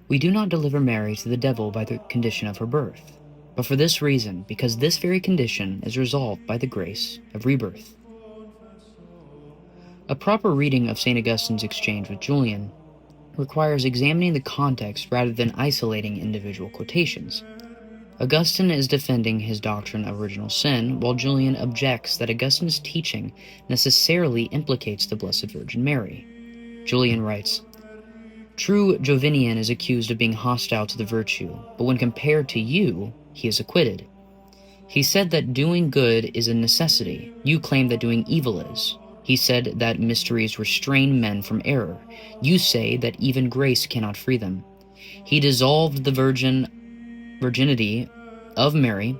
We do not deliver Mary to the devil by the condition of her birth, but for this reason, because this very condition is resolved by the grace of rebirth. A proper reading of St. Augustine's exchange with Julian requires examining the context rather than isolating individual quotations. Augustine is defending his doctrine of original sin, while Julian objects that Augustine's teaching necessarily implicates the Blessed Virgin Mary. Julian writes, "True Jovinian is accused of being hostile to the virtue, but when compared to you, he is acquitted. He said that doing good is a necessity. You claim that doing evil is. He said that mysteries restrain men from error. You say that even grace cannot free them. He dissolved the virginity of Mary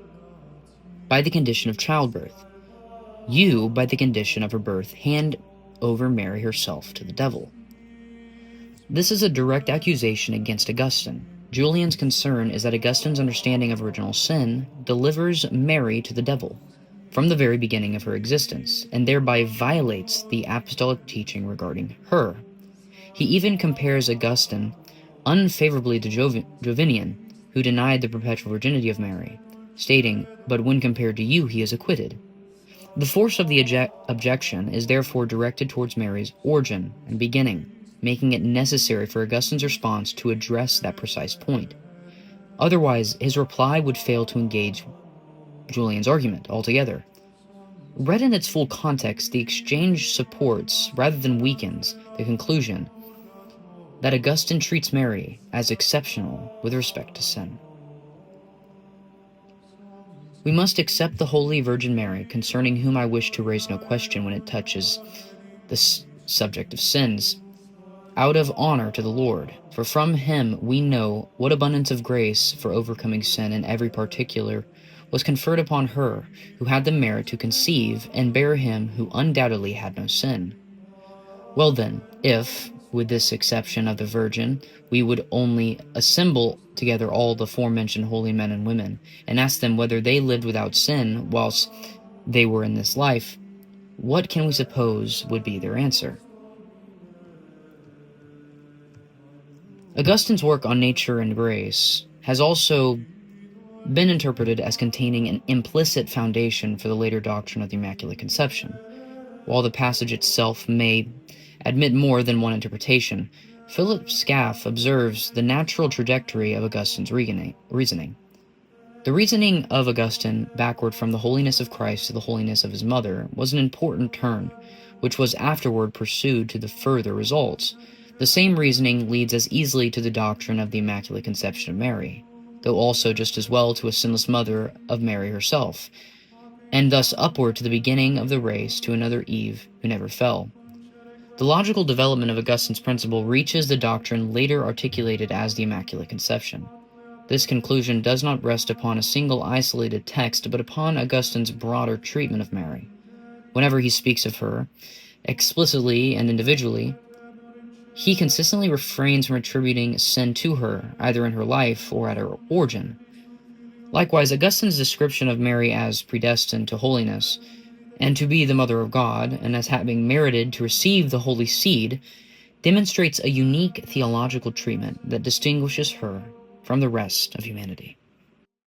by the condition of childbirth. You, by the condition of her birth, hand over Mary herself to the devil." This is a direct accusation against Augustine. Julian's concern is that Augustine's understanding of original sin delivers Mary to the devil from the very beginning of her existence, and thereby violates the apostolic teaching regarding her. He even compares Augustine unfavorably to Jovinian, who denied the perpetual virginity of Mary, stating, "But when compared to you, he is acquitted." The force of the objection is therefore directed towards Mary's origin and beginning, making it necessary for Augustine's response to address that precise point. Otherwise, his reply would fail to engage Julian's argument altogether. Read in its full context, the exchange supports, rather than weakens, the conclusion that Augustine treats Mary as exceptional with respect to sin. We must accept the Holy Virgin Mary, concerning whom I wish to raise no question when it touches the subject of sins, out of honor to the Lord, for from him we know what abundance of grace for overcoming sin in every particular was conferred upon her who had the merit to conceive and bear him who undoubtedly had no sin. Well then, if, with this exception of the Virgin, we would only assemble together all the aforementioned holy men and women, and ask them whether they lived without sin whilst they were in this life, what can we suppose would be their answer? Augustine's work on nature and grace has also been interpreted as containing an implicit foundation for the later doctrine of the Immaculate Conception. While the passage itself may admit more than one interpretation, Philip Scaff observes the natural trajectory of Augustine's reasoning. The reasoning of Augustine backward from the holiness of Christ to the holiness of his mother was an important turn, which was afterward pursued to the further results. The same reasoning leads as easily to the doctrine of the Immaculate Conception of Mary, though also just as well to a sinless mother of Mary herself, and thus upward to the beginning of the race to another Eve who never fell. The logical development of Augustine's principle reaches the doctrine later articulated as the Immaculate Conception. This conclusion does not rest upon a single isolated text, but upon Augustine's broader treatment of Mary. Whenever he speaks of her, explicitly and individually, he consistently refrains from attributing sin to her, either in her life or at her origin. Likewise, Augustine's description of Mary as predestined to holiness and to be the Mother of God, and as having merited to receive the Holy Seed, demonstrates a unique theological treatment that distinguishes her from the rest of humanity.